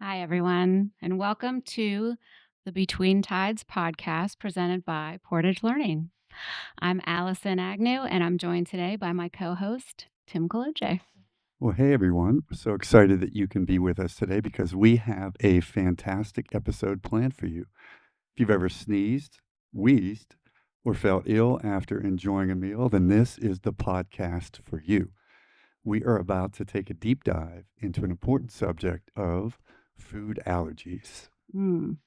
Hi, everyone, and welcome to the Between Tides podcast presented by Portage Learning. I'm Allison Agnew, and I'm joined today by my co host, Tim Colucci. Well, hey everyone. We're so excited that you can be with us today because we have a fantastic episode planned for you. If you've ever sneezed, wheezed, or felt ill after enjoying a meal, then this is the podcast for you. We are about to take a deep dive into an important subject of food allergies. And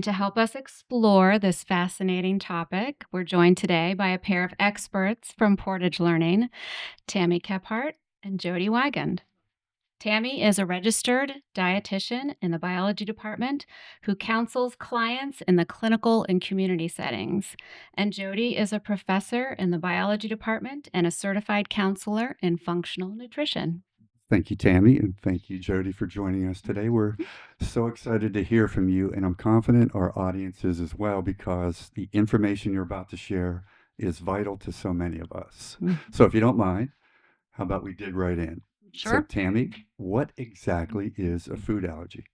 to help us explore this fascinating topic, we're joined today by a pair of experts from Portage Learning, Tammy Kephart and Jodi Weigand. Tammy is a registered dietitian in the biology department who counsels clients in the clinical and community settings. And Jodi is a professor in the biology department and a certified counselor in functional nutrition. Thank you, Tammy, and thank you, Jodi, for joining us today. We're so excited to hear from you, and I'm confident our audience is as well because the information you're about to share is vital to so many of us. So if you don't mind, how about we dig right in? So, Sure. Tammy, what exactly is a food allergy?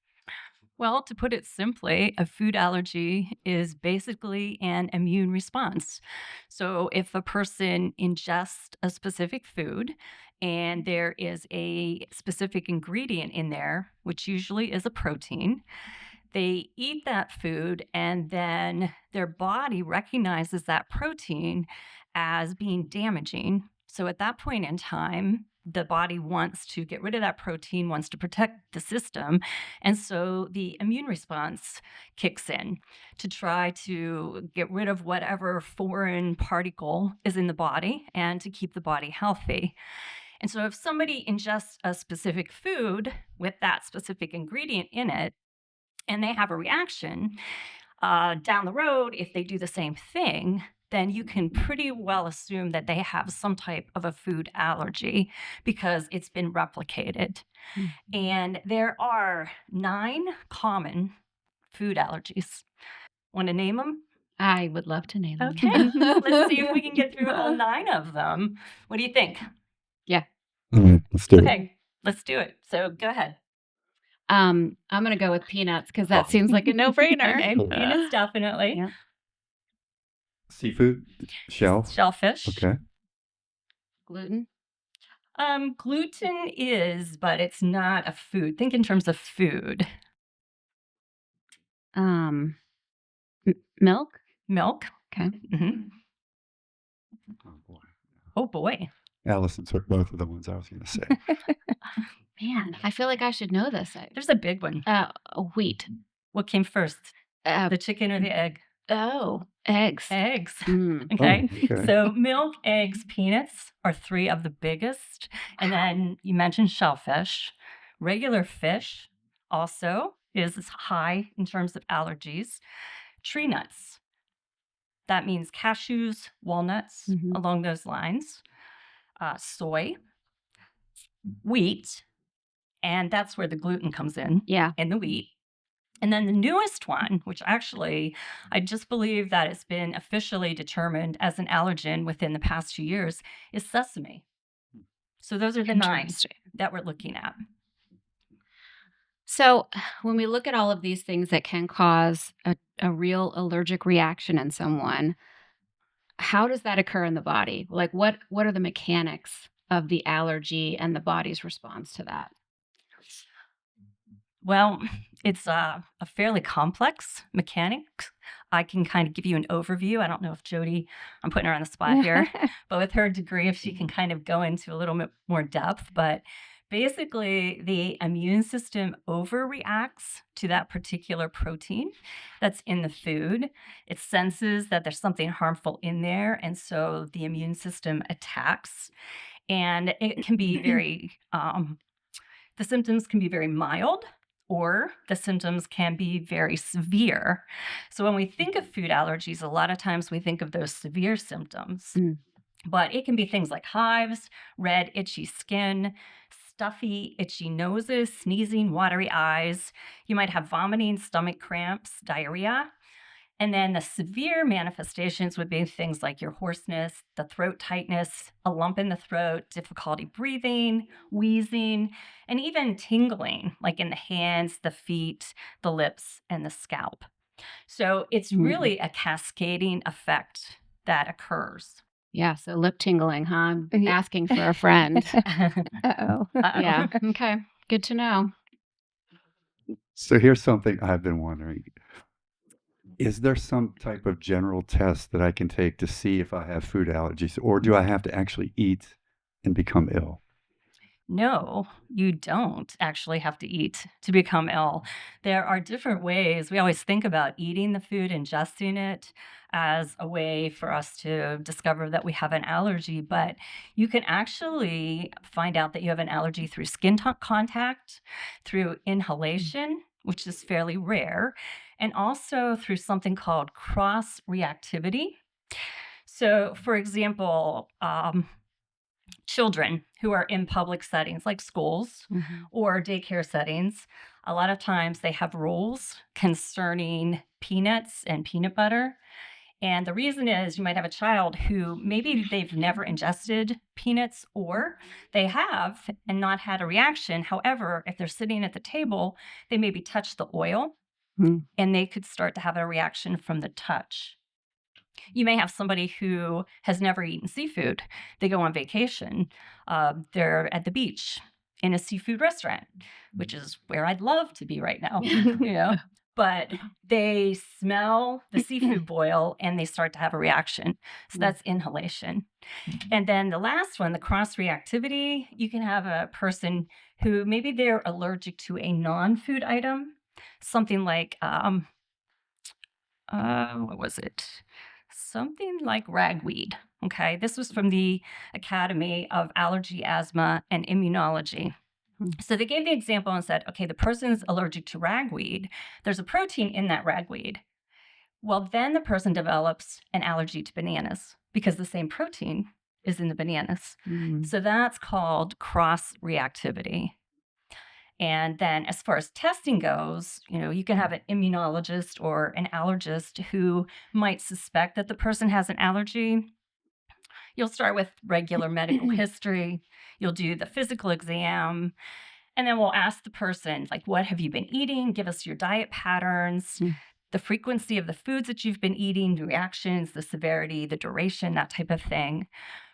Well, to put it simply, a food allergy is basically an immune response. So, if a person ingests a specific food and there is a specific ingredient in there, which usually is a protein, they eat that food and then their body recognizes that protein as being damaging. So, at that point in time, the body wants to get rid of that protein, wants to protect the system. And so the immune response kicks in to try to get rid of whatever foreign particle is in the body and to keep the body healthy. And so if somebody ingests a specific food with that specific ingredient in it, and they have a reaction down the road, if they do the same thing, then you can pretty well assume that they have some type of a food allergy because it's been replicated. And there are 9 common food allergies. Want to name them? I would love to name them. Okay, let's see if we can get through all 9 of them. What do you think? Yeah. All right, let's do it. Okay, let's do it. So go ahead. I'm going to go with peanuts because that seems like a no-brainer. Okay, peanuts definitely. Yeah. Seafood? Shell? Shellfish. Okay. Gluten? Gluten is, but it's not a food. Think in terms of food. Milk? Milk. Okay. Mhm. Oh, boy. Oh boy. Allison took both of the ones I was going to say. Man, I feel like I should know this. There's a big one. Wheat. What came first? The chicken or the egg? Eggs. Eggs. Mm. Okay. Oh, okay. So milk, eggs, peanuts are 3 of the biggest. And then you mentioned shellfish. Regular fish also is high in terms of allergies. Tree nuts. That means cashews, walnuts, Mhm. along those lines. Soy, wheat, and that's where the gluten comes in the wheat. And then the newest one, which actually I just believe that it's been officially determined as an allergen within the past 2 years, is sesame. So those are the 9 Interesting. that we're looking at. So when we look at all of these things that can cause a real allergic reaction in someone, how does that occur in the body? Like what are the mechanics of the allergy and the body's response to that? Well, it's a fairly complex mechanic. I can kind of give you an overview. I don't know if Jodi, I'm putting her on the spot here, but with her degree, if she can kind of go into a little bit more depth. But basically, the immune system overreacts to that particular protein that's in the food. It senses that there's something harmful in there. And so the immune system attacks. And it can be very, the symptoms can be very mild, or the symptoms can be very severe. So when we think of food allergies, a lot of times we think of those severe symptoms, but it can be things like hives, red, itchy skin, stuffy, itchy noses, sneezing, watery eyes. You might have vomiting, stomach cramps, diarrhea. And then the severe manifestations would be things like your hoarseness, the throat tightness, a lump in the throat, difficulty breathing, wheezing, and even tingling, like in the hands, the feet, the lips, and the scalp. So it's really a cascading effect that occurs. Yeah, so lip tingling, huh? I'm Ye- asking for a friend. Uh-oh. Yeah, okay. Good to know. So here's something I've been wondering. Is there some type of general test that I can take to see if I have food allergies, or do I have to actually eat and become ill? No, you don't actually have to eat to become ill. There are different ways. We always think about eating the food, ingesting it as a way for us to discover that we have an allergy, but you can actually find out that you have an allergy through skin contact, through inhalation, which is fairly rare, and also through something called cross reactivity. So, for example, children who are in public settings like schools or daycare settings, a lot of times they have rules concerning peanuts and peanut butter. And the reason is you might have a child who maybe they've never ingested peanuts or they have and not had a reaction. However, if they're sitting at the table, they maybe touch the oil and they could start to have a reaction from the touch. You may have somebody who has never eaten seafood. They go on vacation. They're at the beach in a seafood restaurant, which is where I'd love to be right now, But they smell the seafood boil and they start to have a reaction. So that's inhalation. And then the last one, the cross reactivity, you can have a person who maybe they're allergic to a non-food item, something like what was it? Something like ragweed. Okay. This was from the Academy of Allergy, Asthma, and Immunology. So they gave the example and said, okay, the person's allergic to ragweed. There's a protein in that ragweed. Well, then the person develops an allergy to bananas because the same protein is in the bananas. So that's called cross reactivity. And then as far as testing goes, you can have an immunologist or an allergist who might suspect that the person has an allergy. You'll start with regular medical history. You'll do the physical exam. And then we'll ask the person, like, what have you been eating? Give us your diet patterns, the frequency of the foods that you've been eating, the reactions, the severity, the duration, that type of thing.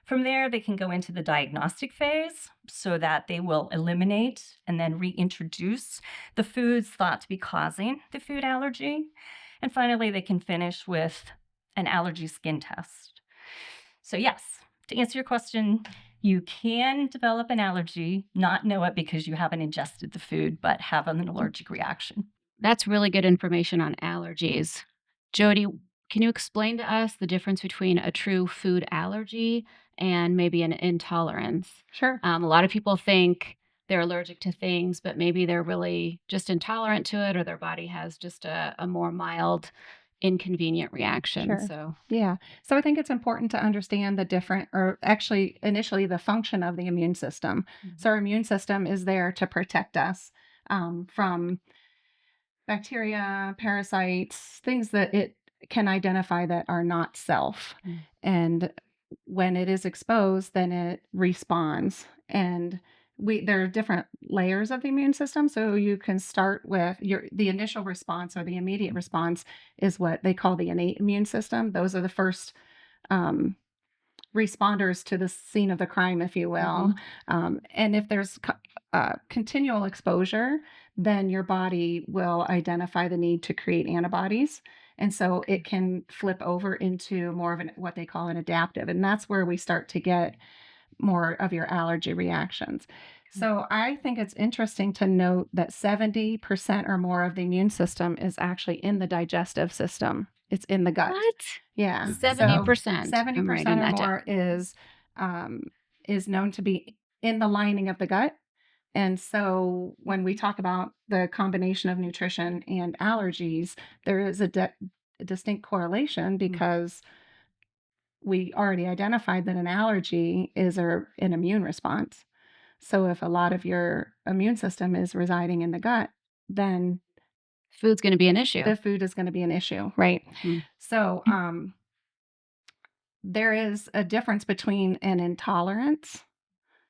From there, they can go into the diagnostic phase so that they will eliminate and then reintroduce the foods thought to be causing the food allergy. And finally, they can finish with an allergy skin test. So yes, to answer your question, you can develop an allergy, not know it because you haven't ingested the food, but have an allergic reaction. That's really good information on allergies. Jodi, can you explain to us the difference between a true food allergy and maybe an intolerance? Sure. A lot of people think they're allergic to things, but maybe they're really just intolerant to it, or their body has just a more mild, inconvenient reaction. Sure. So I think it's important to understand the different, or actually initially the function of the immune system. So our immune system is there to protect us from bacteria, parasites, things that it can identify that are not self. And when it is exposed, then it responds. And there are different layers of the immune system. So you can start with the initial response, or the immediate response is what they call the innate immune system. Those are the first responders to the scene of the crime, if you will. And if there's continual exposure, then your body will identify the need to create antibodies. And so it can flip over into more of what they call an adaptive. And that's where we start to get more of your allergy reactions. So I think it's interesting to note that 70% or more of the immune system is actually in the digestive system. It's in the gut. What? Yeah. 70%. 70% or more is known to be in the lining of the gut. And so when we talk about the combination of nutrition and allergies, there is a distinct correlation, because we already identified that an allergy is an immune response. So if a lot of your immune system is residing in the gut, then Food's going to be an issue. the food is going to be an issue, right? Mm. So there is a difference between an intolerance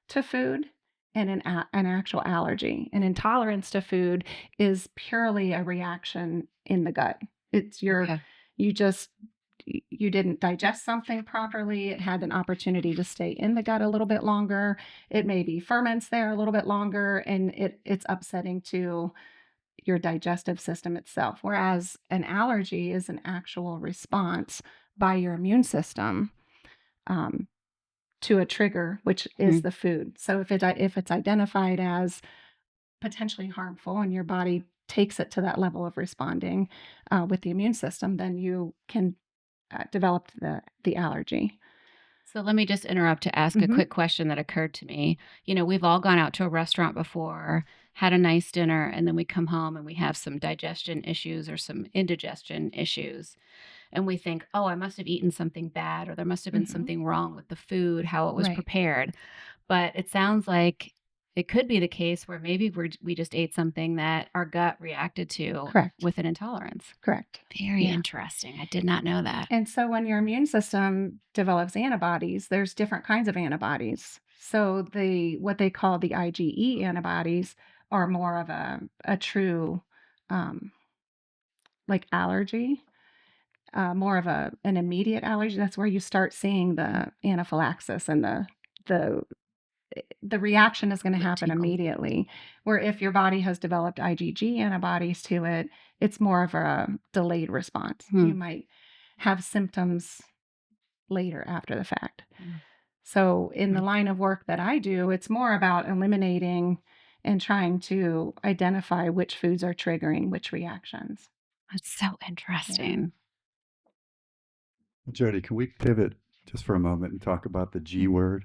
to food and an actual allergy. An intolerance to food is purely a reaction in the gut. It's Okay. you didn't digest something properly. It had an opportunity to stay in the gut a little bit longer. It maybe ferments there a little bit longer, and it's upsetting to your digestive system itself. Whereas an allergy is an actual response by your immune system to a trigger, which is the food. So if it's identified as potentially harmful and your body takes it to that level of responding with the immune system, then you can develop the allergy. So let me just interrupt to ask a quick question that occurred to me. You know, we've all gone out to a restaurant before, had a nice dinner, and then we come home and we have some digestion issues or some indigestion issues. And we think, oh, I must have eaten something bad, or there must have been something wrong with the food, how it was Right. prepared. But it sounds like it could be the case where maybe we just ate something that our gut reacted to Correct. with an intolerance. Correct. Very Yeah. interesting. I did not know that. And so when your immune system develops antibodies, there's different kinds of antibodies. So what they call the IgE antibodies are more of a true like allergy, more of an immediate allergy. That's where you start seeing the anaphylaxis and the reaction is going to happen tickle. immediately. Where if your body has developed IgG antibodies to it, it's more of a delayed response. You might have symptoms later after the fact. So in the line of work that I do, it's more about eliminating and trying to identify which foods are triggering which reactions. That's so interesting. Jodi, can we pivot just for a moment and talk about the G word?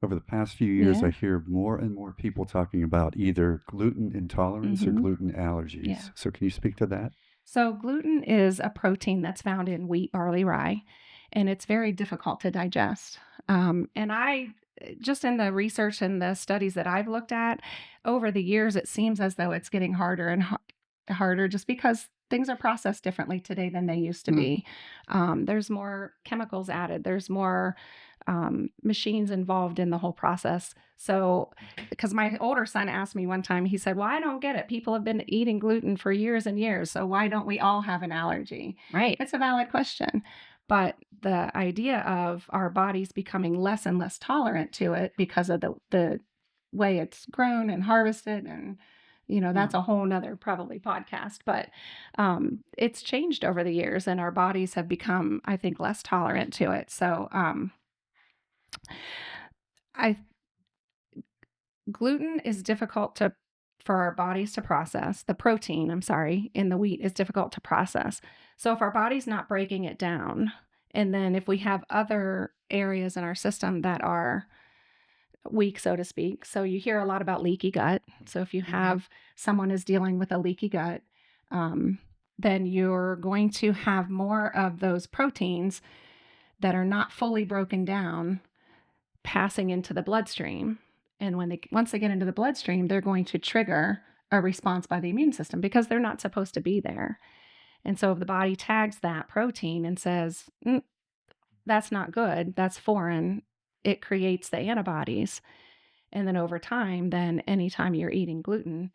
Over the past few years, Yeah. I hear more and more people talking about either gluten intolerance or gluten allergies. Yeah. So can you speak to that? So gluten is a protein that's found in wheat, barley, rye, and it's very difficult to digest. And I just in the research and the studies that I've looked at over the years, it seems as though it's getting harder and harder just because things are processed differently today than they used to be. There's more chemicals added. There's more machines involved in the whole process. So, because my older son asked me one time, he said, well, I don't get it. People have been eating gluten for years and years. So why don't we all have an allergy? Right. It's a valid question. But the idea of our bodies becoming less and less tolerant to it because of the way it's grown and harvested, and that's a whole nother probably podcast, but it's changed over the years and our bodies have become, I think, less tolerant to it. So gluten is difficult for our bodies to process. The protein, in the wheat is difficult to process. So if our body's not breaking it down, and then if we have other areas in our system that are weak, so to speak. So you hear a lot about leaky gut. So if you have someone is dealing with a leaky gut, then you're going to have more of those proteins that are not fully broken down passing into the bloodstream. And once they get into the bloodstream, they're going to trigger a response by the immune system because they're not supposed to be there. And so if the body tags that protein and says, that's not good, that's foreign, it creates the antibodies. And then over time, then anytime you're eating gluten,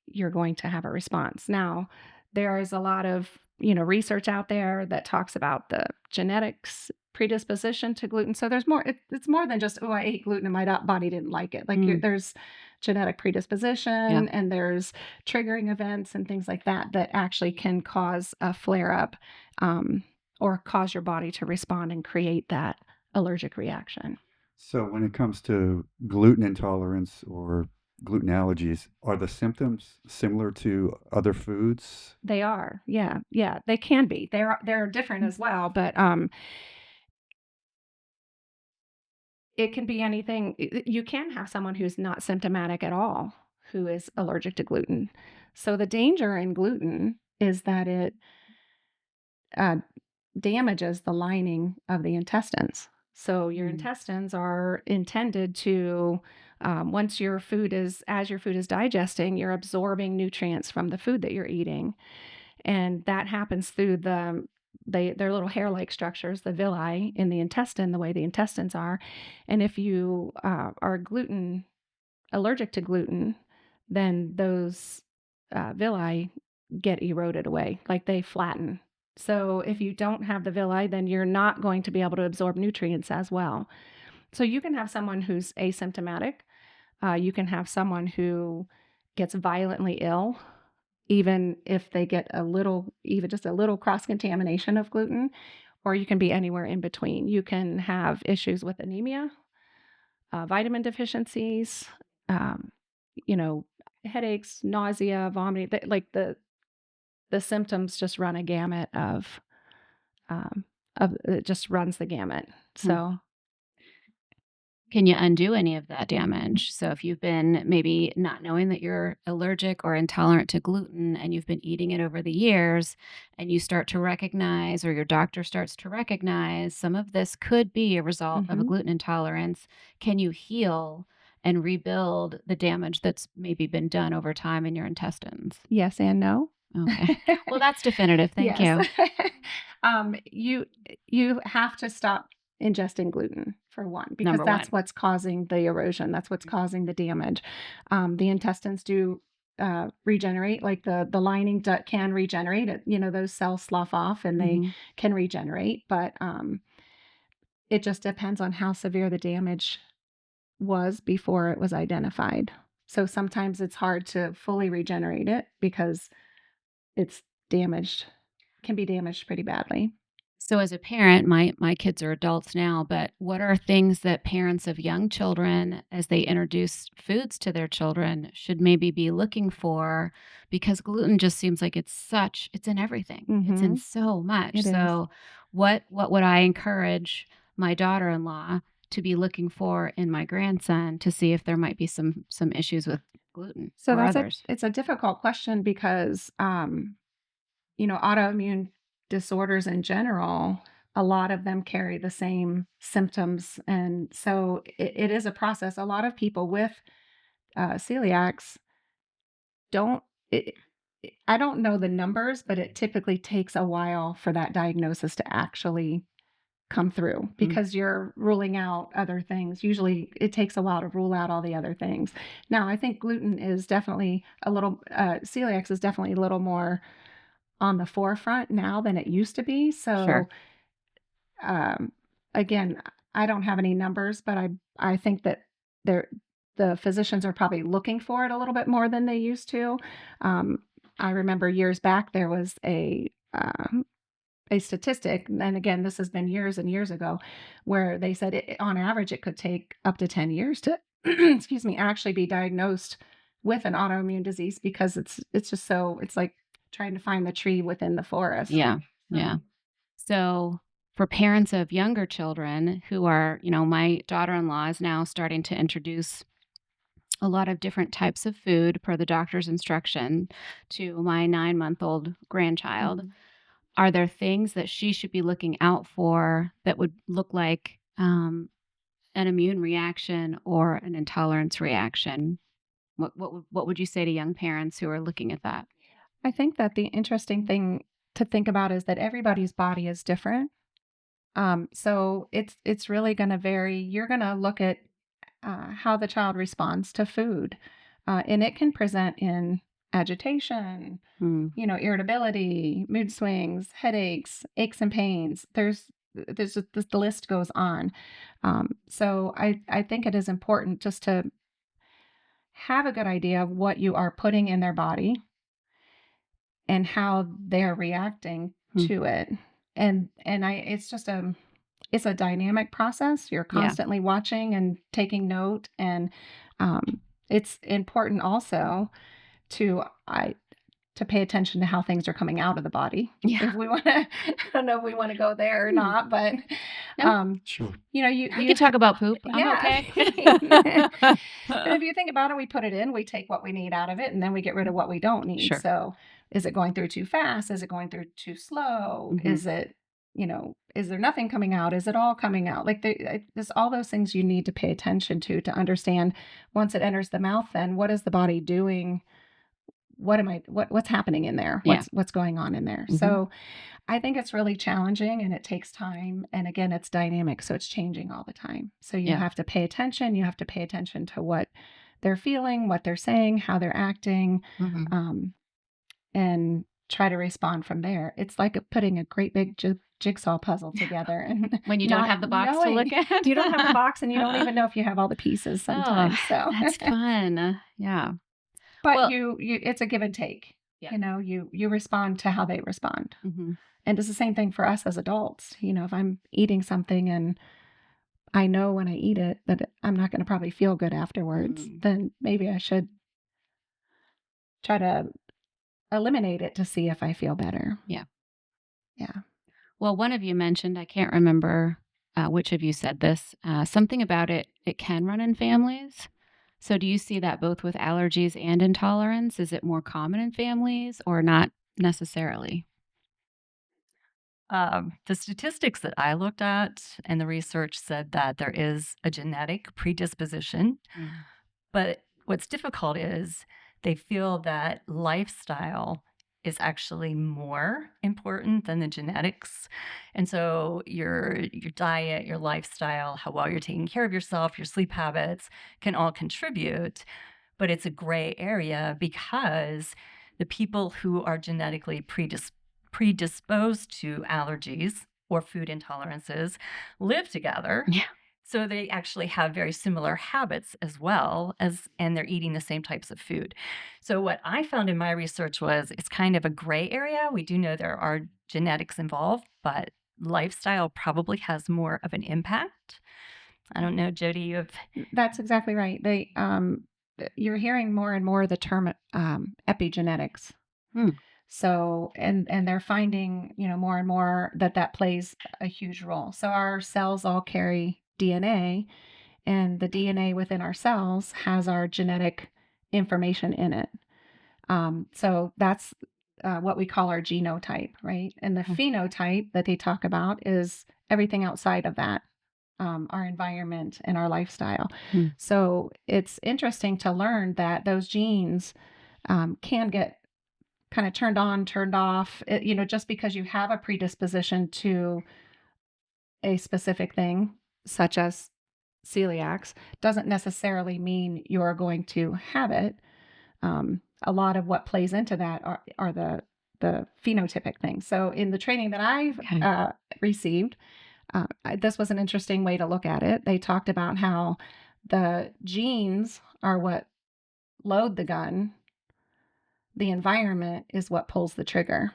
you're going to have a response. Now, there is a lot of, research out there that talks about the genetics predisposition to gluten. So there's more, it's more than just, oh, I ate gluten and my body didn't like it. Like there's genetic predisposition and there's triggering events and things like that actually can cause a flare up or cause your body to respond and create that allergic reaction. So when it comes to gluten intolerance or gluten allergies, are the symptoms similar to other foods? They are. Yeah. Yeah, they can be. They're different as well, but it can be anything. You can have someone who's not symptomatic at all who is allergic to gluten. So the danger in gluten is that it damages the lining of the intestines. So your intestines are intended to Once as your food is digesting, you're absorbing nutrients from the food that you're eating. And that happens through their little hair-like structures, the villi in the intestine, the way the intestines are. And if you are allergic to gluten, then those villi get eroded away, like they flatten. So if you don't have the villi, then you're not going to be able to absorb nutrients as well. So you can have someone who's asymptomatic. You can have someone who gets violently ill, even if they get even just a little cross-contamination of gluten, or you can be anywhere in between. You can have issues with anemia, vitamin deficiencies, um, headaches, nausea, vomiting. Like the symptoms just run a gamut of it just runs the gamut. So Can you undo any of that damage? So if you've been maybe not knowing that you're allergic or intolerant to gluten and you've been eating it over the years and you start to recognize, or your doctor starts to recognize, some of this could be a result of a gluten intolerance, can you heal and rebuild the damage that's maybe been done over time in your intestines? Yes and no. Okay. Well, that's definitive. Thank you. You have to stop ingesting gluten, for one, because Number that's one. what's causing the erosion. That's what's causing the damage. The intestines do regenerate, like the lining can regenerate. Those cells slough off and they can regenerate, but it just depends on how severe the damage was before it was identified. So sometimes it's hard to fully regenerate it because it's damaged, can be damaged pretty badly. So as a parent, my kids are adults now, but what are things that parents of young children, as they introduce foods to their children, should maybe be looking for? Because gluten just seems like it's in everything. It's in so much. It so what would I encourage my daughter-in-law to be looking for in my grandson to see if there might be some issues with gluten So or others? it's a difficult question because autoimmune disorders in general, a lot of them carry the same symptoms. And so it is a process. A lot of people with celiacs don't, I don't know the numbers, but it typically takes a while for that diagnosis to actually come through because you're ruling out other things. Usually it takes a while to rule out all the other things. Now, I think gluten is definitely celiacs is definitely a little more on the forefront now than it used to be. So, Sure. Again, I don't have any numbers, but I think that the physicians are probably looking for it a little bit more than they used to. I remember years back there was a statistic, and again, this has been years and years ago, where they said on average it could take up to 10 years to, excuse me, actually be diagnosed with an autoimmune disease because it's just so, it's like trying to find the tree within the forest. Yeah. Yeah. So for parents of younger children who are, my daughter-in-law is now starting to introduce a lot of different types of food per the doctor's instruction to my 9-month-old grandchild. Are there things that she should be looking out for that would look like an immune reaction or an intolerance reaction? What would you say to young parents who are looking at that? I think that the interesting thing to think about is that everybody's body is different. So it's really going to vary. You're going to look at how the child responds to food, and it can present in agitation, irritability, mood swings, headaches, aches and pains. The list goes on. So I think it is important just to have a good idea of what you are putting in their body and how they're reacting to it. And it's a dynamic process. You're constantly watching and taking note. And it's important also to pay attention to how things are coming out of the body. Yeah. If we want to, I don't know if we want to go there or not, but Sure. You can talk about poop. I'm okay. But if you think about it, we put it in, we take what we need out of it, and then we get rid of what we don't need. Sure. So is it going through too fast? Is it going through too slow? Is it is there nothing coming out? Is it all coming out? Like there's all those things you need to pay attention to understand once it enters the mouth, then what is the body doing? What's happening in there? Yeah. What's going on in there? Mhm. So I think it's really challenging and it takes time. And again, it's dynamic. So it's changing all the time. So you Yeah. have to pay attention. You have to pay attention to what they're feeling, what they're saying, how they're acting, Mhm. and try to respond from there. It's like putting a great big jigsaw puzzle together. And When you don't not have the box to knowing. look at. You don't have the box and you don't even know if you have all the pieces sometimes. Oh, So that's fun. Yeah. but Well- you it's a give and take. Yeah. You respond to how they respond. Mhm. And it's the same thing for us as adults. If I'm eating something and I know when I eat it that I'm not going to probably feel good afterwards, then maybe I should try to eliminate it to see if I feel better. Yeah. Yeah. Well, one of you mentioned, I can't remember which of you said this, something about it can run in families. So do you see that both with allergies and intolerance? Is it more common in families or not necessarily? The statistics that I looked at and the research said that there is a genetic predisposition, but what's difficult is they feel that lifestyle is actually more important than the genetics. And so your diet, your lifestyle, how well you're taking care of yourself, your sleep habits can all contribute, but it's a gray area because the people who are genetically predisposed to allergies or food intolerances live together. Yeah. So they actually have very similar habits as well and they're eating the same types of food. So what I found in my research was it's kind of a gray area. We do know there are genetics involved, but lifestyle probably has more of an impact. I don't know, Jodi, you have. That's exactly right. You're hearing more and more the term epigenetics. So, and they're finding, more and more that plays a huge role. So our cells all carry DNA, and the DNA within our cells has our genetic information in it. So that's what we call our genotype, right? And the phenotype that they talk about is everything outside of that, our environment and our lifestyle. So it's interesting to learn that those genes can get kind of turned on, turned off, just because you have a predisposition to a specific thing, such as celiacs, doesn't necessarily mean you're going to have it. A lot of what plays into that are the phenotypic things. So in the training that I've received, this was an interesting way to look at it. They talked about how the genes are what load the gun. The environment is what pulls the trigger.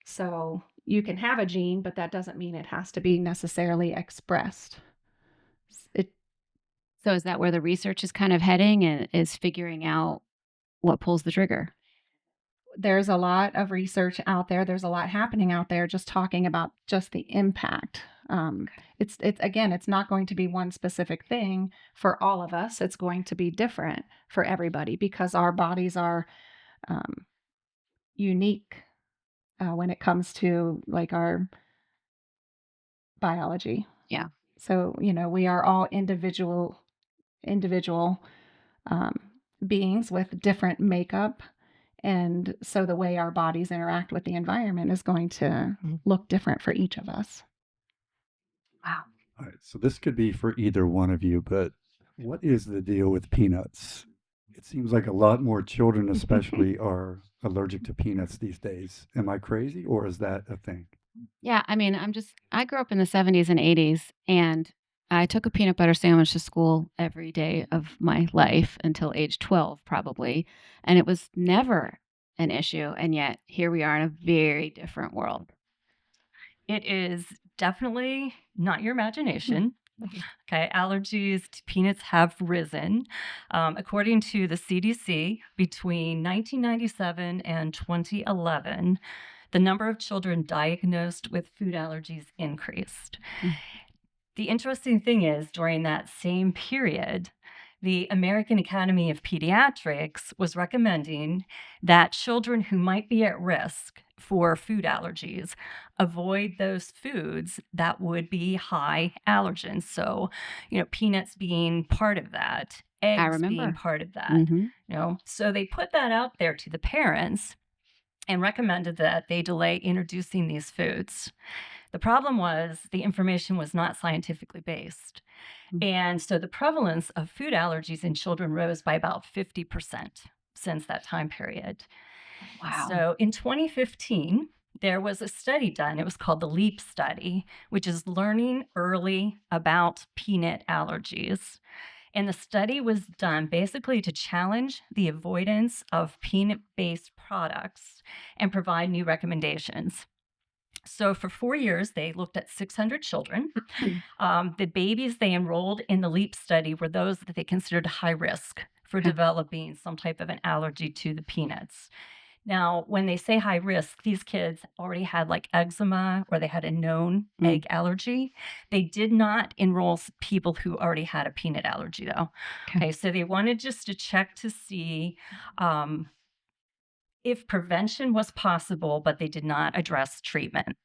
So you can have a gene, but that doesn't mean it has to be necessarily expressed. So is that where the research is kind of heading and is figuring out what pulls the trigger? There's a lot of research out there. There's a lot happening out there just talking about just the impact. It's not going to be one specific thing for all of us. It's going to be different for everybody because our bodies are unique when it comes to like our biology. Yeah. So, we are all individual beings with different makeup. And so the way our bodies interact with the environment is going to look different for each of us. Wow. All right, so this could be for either one of you, but what is the deal with peanuts? It seems like a lot more children, especially, are allergic to peanuts these days. Am I crazy, or is that a thing? Yeah, I mean, I grew up in the 70s and 80s, and I took a peanut butter sandwich to school every day of my life until age 12, probably. And it was never an issue. And yet here we are in a very different world. It is definitely not your imagination. Okay, allergies to peanuts have risen. According to the CDC, between 1997 and 2011, the number of children diagnosed with food allergies increased. The interesting thing is, during that same period, the American Academy of Pediatrics was recommending that children who might be at risk for food allergies. Avoid those foods that would be high allergens. So, peanuts being part of that, eggs being remember. part of that. Mm-hmm. So they put that out there to the parents and recommended that they delay introducing these foods. The problem was the information was not scientifically based. And so the prevalence of food allergies in children rose by about 50% since that time period. Wow. So in 2015, there was a study done. It was called the LEAP study, which is learning early about peanut allergies. And the study was done basically to challenge the avoidance of peanut-based products and provide new recommendations. So for 4 years, they looked at 600 children. The babies they enrolled in the LEAP study were those that they considered high risk for developing some type of an allergy to the peanuts. Now, when they say high risk, these kids already had like eczema or they had a known egg allergy. They did not enroll people who already had a peanut allergy, though. Okay, so they wanted just to check to see if prevention was possible, but they did not address treatment.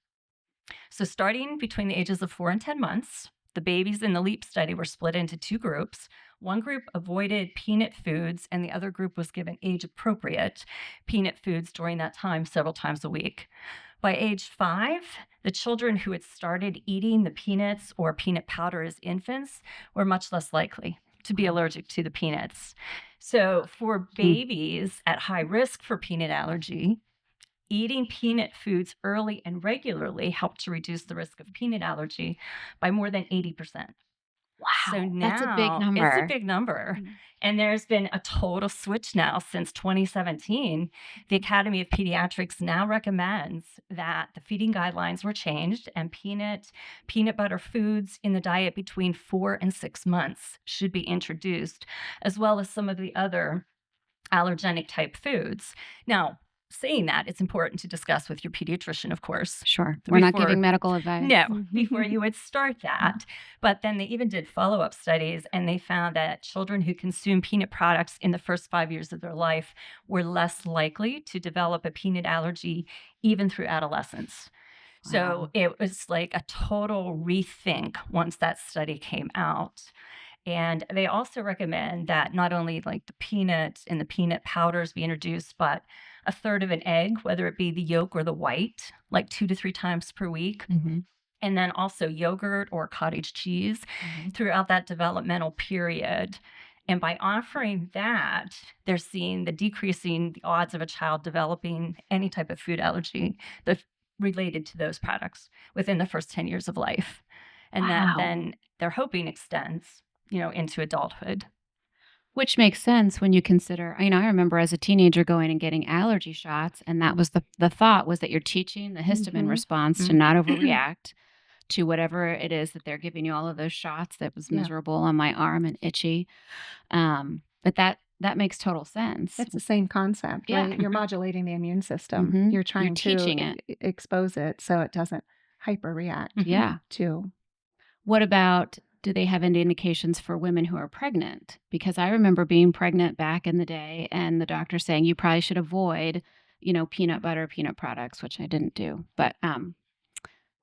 So starting between the ages of 4 and 10 months, the babies in the LEAP study were split into 2 groups. One group avoided peanut foods, and the other group was given age-appropriate peanut foods during that time several times a week. By age 5, the children who had started eating the peanuts or peanut powder as infants were much less likely to be allergic to the peanuts. So for babies at high risk for peanut allergy, eating peanut foods early and regularly helped to reduce the risk of peanut allergy by more than 80%. Wow, So now that's a big number. It's a big number. And there's been a total switch now since 2017. The Academy of Pediatrics now recommends that the feeding guidelines were changed and peanut butter foods in the diet between 4 and 6 months should be introduced, as well as some of the other allergenic type foods. Now, saying that, it's important to discuss with your pediatrician, of course. Sure. We're not giving medical advice. No, before you would start that. But then they even did follow-up studies, and they found that children who consume peanut products in the first 5 years of their life were less likely to develop a peanut allergy even through adolescence. Wow. So it was like a total rethink once that study came out. And they also recommend that not only like the peanuts and the peanut powders be introduced, but a third of an egg, whether it be the yolk or the white, like 2 to 3 times per week. And then also yogurt or cottage cheese throughout that developmental period. And by offering that, they're seeing the decreasing the odds of a child developing any type of food allergy that's related to those products within the first 10 years of life. And that then they're hoping extends into adulthood. Which makes sense when you consider, I remember as a teenager going and getting allergy shots, and that was the thought was that you're teaching the histamine response to not overreact to whatever it is that they're giving you. All of those shots that was miserable on my arm and itchy. But that makes total sense. It's the same concept, right? You're modulating the immune system. You're trying to expose it so it doesn't hyperreact to. What about, do they have any indications for women who are pregnant? Because I remember being pregnant back in the day and the doctor saying you probably should avoid, peanut butter, peanut products, which I didn't do. But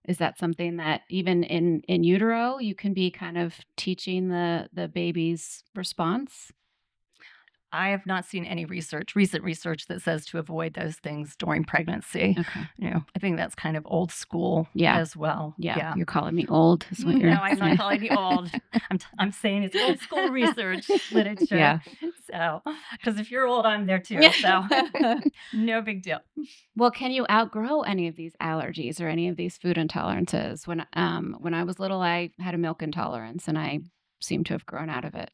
is that something that even in utero, you can be kind of teaching the baby's response? I have not seen any recent research that says to avoid those things during pregnancy. Okay. I think that's kind of old school as well. Yeah. You're calling me old. Is what you're No, I'm not calling you old. I'm saying it's old school research literature. Yeah. So, because if you're old, I'm there too. So, no big deal. Well, can you outgrow any of these allergies or any of these food intolerances? When I was little, I had a milk intolerance, and I seem to have grown out of it.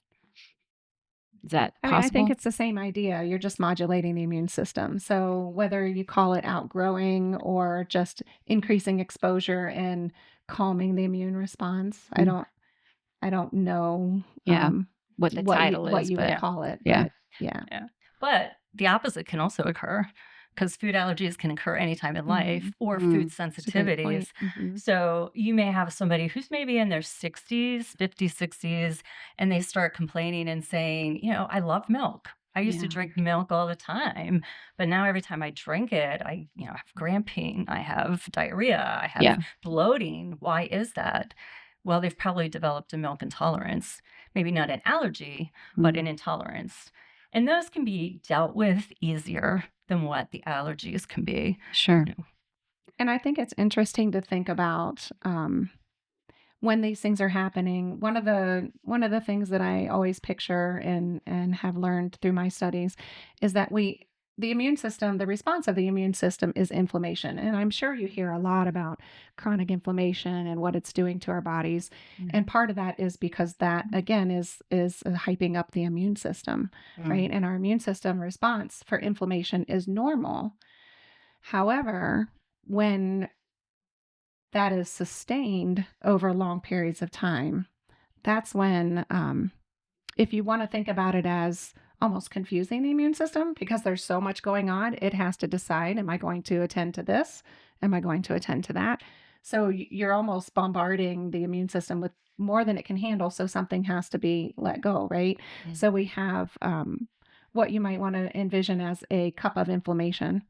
Is that possible? I think it's the same idea. You're just modulating the immune system. So whether you call it outgrowing or just increasing exposure and calming the immune response, I don't know what the title is, what you would call it. Yeah. But the opposite can also occur, because food allergies can occur anytime in life, or food sensitivities. So you may have somebody who's maybe in their 60s, 50s, 60s, and they start complaining and saying, I love milk. I used to Yeah. drink milk all the time, but now every time I drink it, I have cramping, I have diarrhea, I have Yeah. bloating. Why is that? Well, they've probably developed a milk intolerance, maybe not an allergy, but an Mm. intolerance. And those can be dealt with easier than what the allergies can be. Sure. And I think it's interesting to think about when these things are happening. One of the things that I always picture and have learned through my studies is that the immune system, the response of the immune system is inflammation. And I'm sure you hear a lot about chronic inflammation and what it's doing to our bodies. And part of that is because that again is hyping up the immune system, right? And our immune system response for inflammation is normal. However, when that is sustained over long periods of time, that's when, if you want to think about it as almost confusing the immune system because there's so much going on, it has to decide, am I going to attend to this? Am I going to attend to that? So you're almost bombarding the immune system with more than it can handle. So something has to be let go, right? Yeah. So we have what you might want to envision as a cup of inflammation.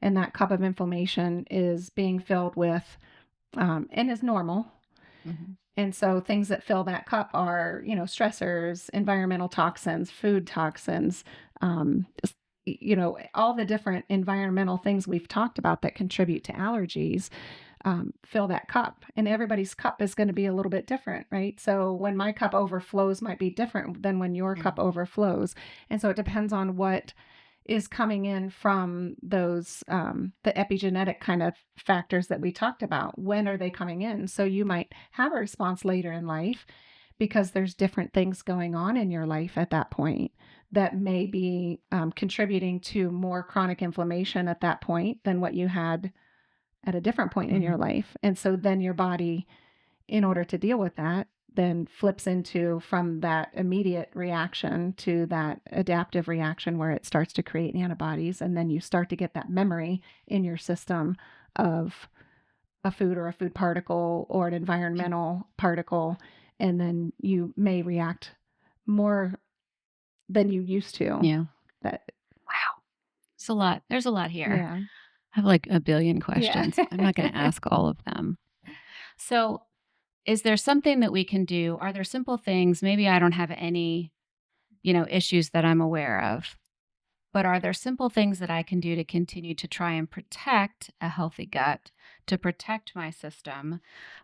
And that cup of inflammation is being filled with and is normal. And so things that fill that cup are, stressors, environmental toxins, food toxins, all the different environmental things we've talked about that contribute to allergies. Fill that cup, and everybody's cup is going to be a little bit different, right? So when my cup overflows might be different than when your cup overflows. And so it depends on what is coming in from those the epigenetic kind of factors that we talked about. When are they coming in? So you might have a response later in life because there's different things going on in your life at that point that may be contributing to more chronic inflammation at that point than what you had at a different point in your life. And so then your body, in order to deal with that, then flips into from that immediate reaction to that adaptive reaction where it starts to create antibodies. And then you start to get that memory in your system of a food or a food particle or an environmental particle. And then you may react more than you used to. Yeah. That, Wow. It's a lot. There's a lot here. yeah. I have like a billion questions. Yeah. I'm not going to ask all of them. So, is there something that we can do? Are there simple things? Maybe I don't have any, issues that I'm aware of, but are there simple things that I can do to continue to try and protect a healthy gut, to protect my system?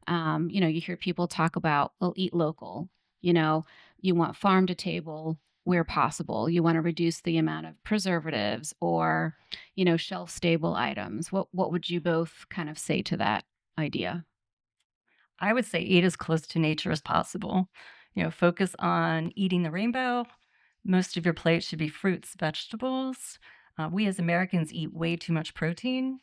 You hear people talk about, well, eat local. You want farm to table where possible. You want to reduce the amount of preservatives or, shelf stable items. What would you both kind of say to that idea? I would say eat as close to nature as possible. Focus on eating the rainbow. Most of your plate should be fruits, vegetables. We as Americans eat way too much protein,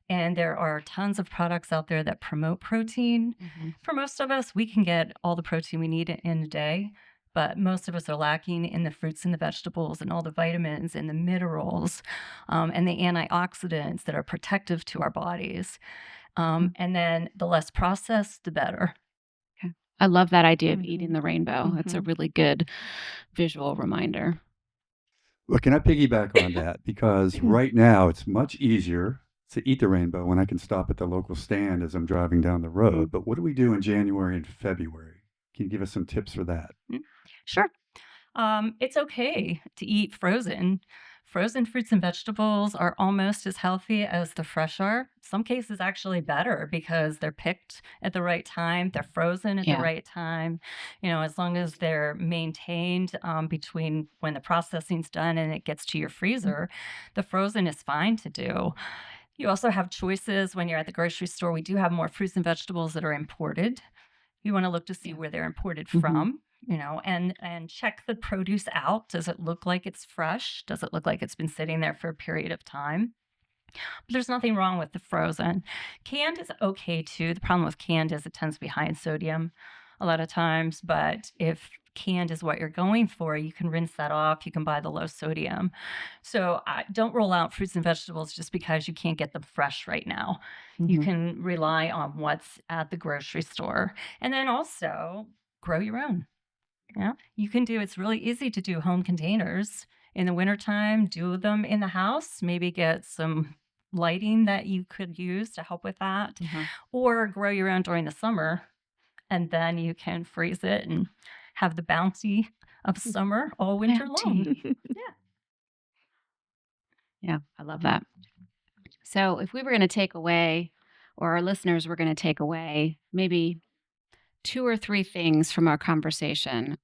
and there are tons of products out there that promote protein. For most of us, we can get all the protein we need in a day, but most of us are lacking in the fruits and the vegetables and all the vitamins and the minerals and the antioxidants that are protective to our bodies. And then the less processed, the better. I love that idea of eating the rainbow. Mhm. That's a really good visual reminder. Well, can I piggyback on that? Because right now it's much easier to eat the rainbow when I can stop at the local stand as I'm driving down the road. But what do we do in January and February? Can you give us some tips for that? Sure. It's okay to eat frozen. Frozen fruits and vegetables are almost as healthy as the fresh are. Some cases actually better because they're picked at the right time, they're frozen at the Yeah. right time. As long as they're maintained between when the processing's done and it gets to your freezer, the frozen is fine to do. You also have choices when you're at the grocery store. We do have more fruits and vegetables that are imported. You want to look to see where they're imported from, and check the produce out. Does it look like it's fresh? Does it look like it's been sitting there for a period of time? But there's nothing wrong with the frozen. Canned is okay too. The problem with canned is it tends to be high in sodium a lot of times. But if canned is what you're going for, you can rinse that off. You can buy the low sodium. So don't roll out fruits and vegetables just because you can't get them fresh right now. You can rely on what's at the grocery store. And then also grow your own. You can do, it's really easy to do home containers. In the wintertime, do them in the house, maybe get some lighting that you could use to help with that, or grow your own during the summer, and then you can freeze it and have the bounty of summer all winter long. Yeah, I love that. So if we were going to take away, or our listeners were going to take away maybe 2 or 3 things from our conversation,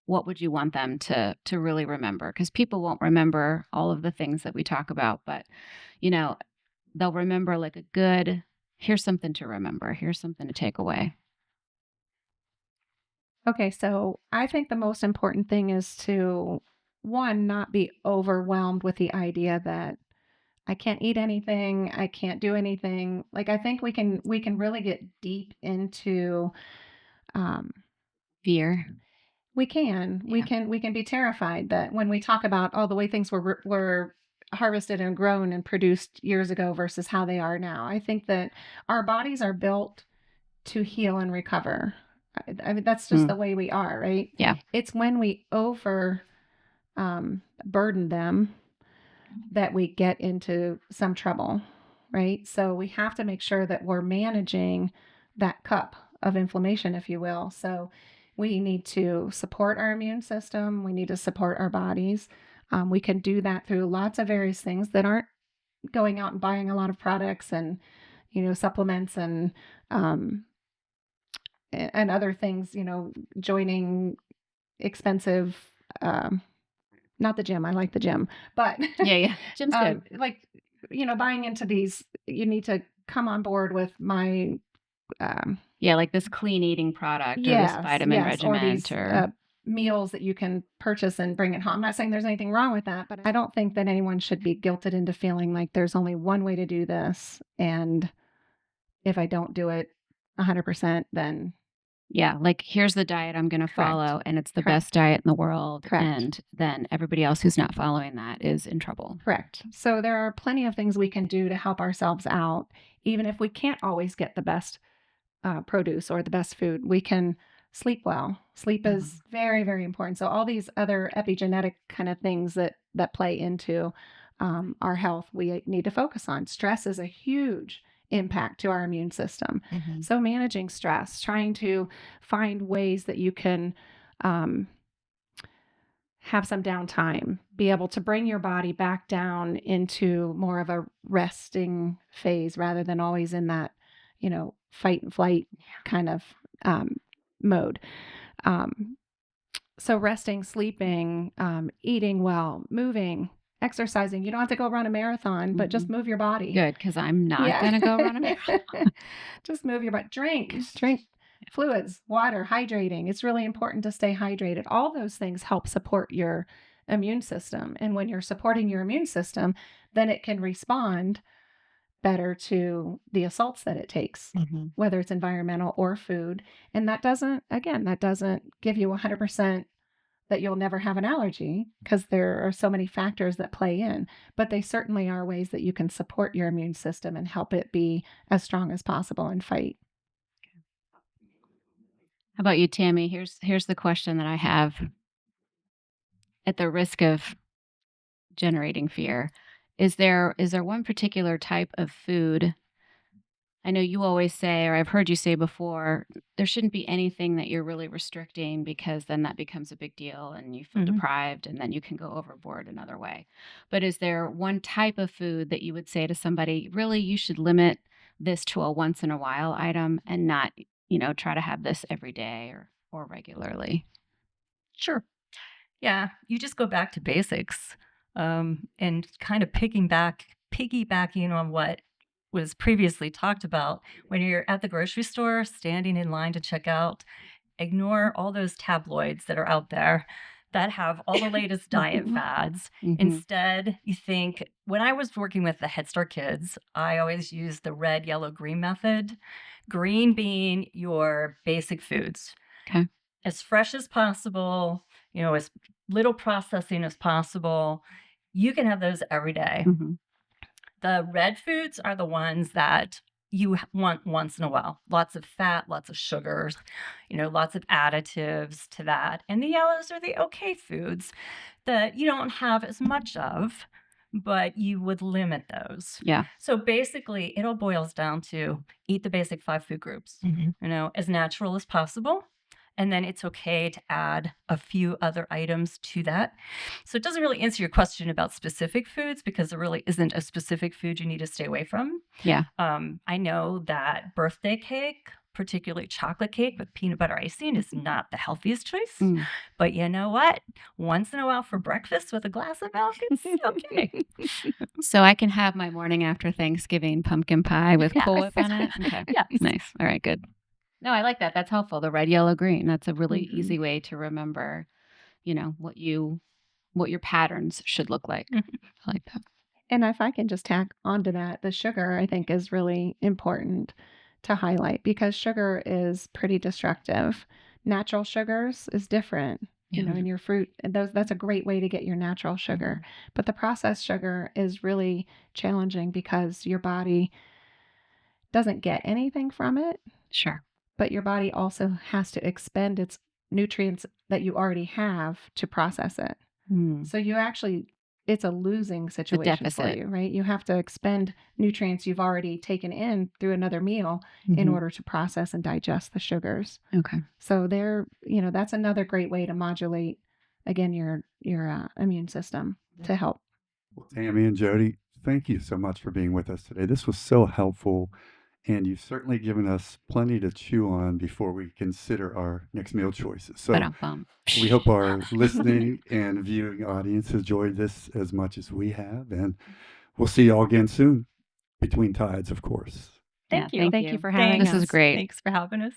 what would you want them to really remember? Because people won't remember all of the things that we talk about, but they'll remember like a good, here's something to remember, here's something to take away. Okay, so I think the most important thing is to, one, not be overwhelmed with the idea that I can't eat anything, I can't do anything. Like, I think we can really get deep into fear. We can be terrified that when we talk about the way things were harvested and grown and produced years ago versus how they are now. I think that our bodies are built to heal and recover. I mean, that's just the way we are, right? Yeah. It's when we over burden them that we get into some trouble, right? So we have to make sure that we're managing that cup of inflammation, if you will. So we need to support our immune system. We need to support our bodies. We can do that through lots of various things that aren't going out and buying a lot of products and, supplements and other things, joining expensive, not the gym. I like the gym, but yeah. Gym's good. Like, buying into these, you need to come on board with my, like this clean eating product or this vitamin regimen or these meals that you can purchase and bring it home. I'm not saying there's anything wrong with that, but I don't think that anyone should be guilted into feeling like there's only one way to do this. And if I don't do it 100%, then like here's the diet I'm going to follow, and it's the best diet in the world. And then everybody else who's not following that is in trouble. Correct. So there are plenty of things we can do to help ourselves out, even if we can't always get the best produce or the best food. We can sleep well. Sleep is very, very important. So all these other epigenetic kind of things that play into our health, we need to focus on. Stress is a huge impact to our immune system. So managing stress, trying to find ways that you can have some downtime, be able to bring your body back down into more of a resting phase rather than always in that, fight and flight kind of mode. So resting, sleeping, eating well, moving, exercising. You don't have to go run a marathon, but just move your body. Good, because I'm not going to go run a marathon. Just move your body. Drink fluids, water, hydrating. It's really important to stay hydrated. All those things help support your immune system. And when you're supporting your immune system, then it can respond better to the assaults that it takes, whether it's environmental or food. And that doesn't give you 100% that you'll never have an allergy, because there are so many factors that play in, but they certainly are ways that you can support your immune system and help it be as strong as possible and fight. How about you, Tammy? Here's the question that I have, at the risk of generating fear. Is there one particular type of food? I know you always say, or I've heard you say before, there shouldn't be anything that you're really restricting, because then that becomes a big deal and you feel deprived, and then you can go overboard another way. But is there one type of food that you would say to somebody, really, you should limit this to a once in a while item and not, try to have this every day or regularly? Sure. Yeah, you just go back to basics and kind of piggybacking on what was previously talked about. When you're at the grocery store, standing in line to check out, ignore all those tabloids that are out there that have all the latest diet fads. Instead, you think, when I was working with the Head Start kids, I always used the red, yellow, green method. Green being your basic foods. Okay. As fresh as possible, as little processing as possible. You can have those every day. The red foods are the ones that you want once in a while. Lots of fat, lots of sugars, lots of additives to that. And the yellows are the okay foods that you don't have as much of, but you would limit those. Yeah. So basically, it all boils down to eat the basic 5 food groups, as natural as possible. And then it's okay to add a few other items to that. So it doesn't really answer your question about specific foods because there really isn't a specific food you need to stay away from. Yeah. I know that birthday cake, particularly chocolate cake with peanut butter icing, is not the healthiest choice. But you know what? Once in a while for breakfast with a glass of milk, it's okay. So I can have my morning after Thanksgiving pumpkin pie with Cool Whip on it? Okay. Yes. Nice. All right, good. No, I like that. That's helpful. The red, yellow, green. That's a really easy way to remember, what your patterns should look like. I like that. And if I can just tack onto that, the sugar I think is really important to highlight because sugar is pretty destructive. Natural sugars is different, in your fruit. And that's a great way to get your natural sugar. But the processed sugar is really challenging because your body doesn't get anything from it. Sure. But your body also has to expend its nutrients that you already have to process it. So it's a losing situation for you, right? You have to expend nutrients you've already taken in through another meal in order to process and digest the sugars. Okay. So that's another great way to modulate, again, your immune system to help. Well, Tammy and Jodi, thank you so much for being with us today. This was so helpful, and you've certainly given us plenty to chew on before we consider our next meal choices. So we hope our listening and viewing audience enjoyed this as much as we have, and we'll see you all again soon, between tides, of course. Thank you. Thank you for having us. This is great. Thanks for having us.